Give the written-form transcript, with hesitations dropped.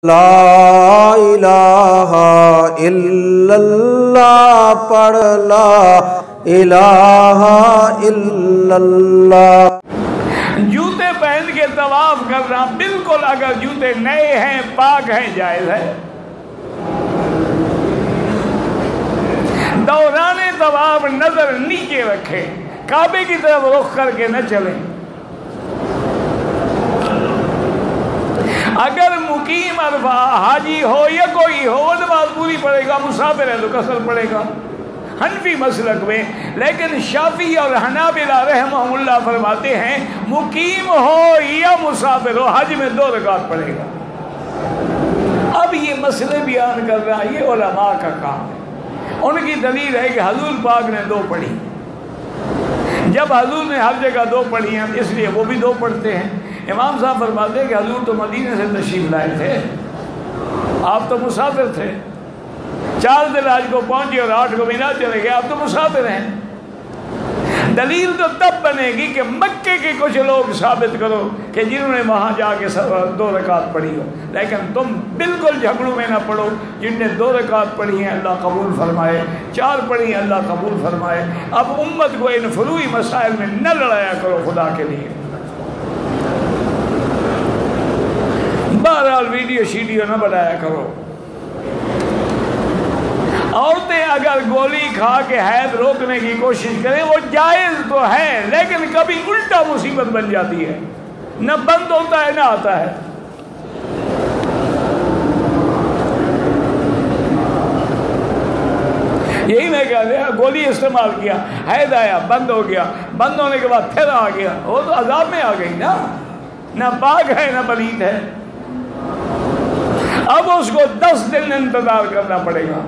لا الہ الا اللہ پڑھ لا الہ الا اللہ۔ جوتے پہن کے طواف کرنا بالکل، اگر جوتے نئے ہیں پاک ہیں، جائز ہے۔ دوران طواف نظر نیچے رکھے، کعبے کی طرف رخ کر کے نہ چلیں۔ اگر مقیم عرفہ حاجی ہو یا کوئی ہو، وہ نماز پوری پڑھے گا، مسافر ہے تو قصر پڑھے گا حنفی مسلک میں۔ لیکن شافعی اور حنابلہ رحمہم اللہ فرماتے ہیں مقیم ہو یا مسافر ہو، حج میں 2 رکعت پڑھے گا۔ اب یہ مسئلے بیان کر رہا ہے، یہ علماء کا کام ہے۔ ان کی دلیل ہے کہ حضور پاک نے 2 پڑھی، جب حضور نے ہر جگہ 2 پڑھی ہیں اس لیے وہ بھی 2 پڑھتے ہیں۔ امام صاحب فرماتے ہیں کہ حضور تو مدینے سے تشریف لائے تھے، آپ تو مسافر تھے، 4 ذی الحج کو پہنچے اور 8 کو مینا چلے گئے، آپ تو مسافر ہیں۔ دلیل تو تب بنے گی کہ مکے کے کچھ لوگ ثابت کرو کہ جنہوں نے وہاں جا کے 2 رکعت پڑھی ہو، لیکن تم بالکل جھگڑوں میں نہ پڑو۔ جن نے 2 رکعت پڑھی ہیں اللہ قبول فرمائے، 4 پڑھی ہیں اللہ قبول فرمائے۔ اب امت کو ان فروعی مسائل میں نہ لڑایا کرو خدا کے لیے۔ بہرحال ویڈیو نہ بنایا کرو۔ عورتیں اگر گولی کھا کے حیض روکنے کی کوشش کریں وہ جائز تو ہے، لیکن کبھی الٹا مصیبت بن جاتی ہے، نہ بند ہوتا ہے نہ آتا ہے۔ یہی میں کہہ رہا، گولی استعمال کیا، حیض آیا، بند ہو گیا، بند ہونے کے بعد پھر آ گیا، وہ تو عذاب میں آ گئی نا، نہ پاک ہے نہ پلید ہے۔ اب اس کو 10 دن انتظار کرنا پڑے گا۔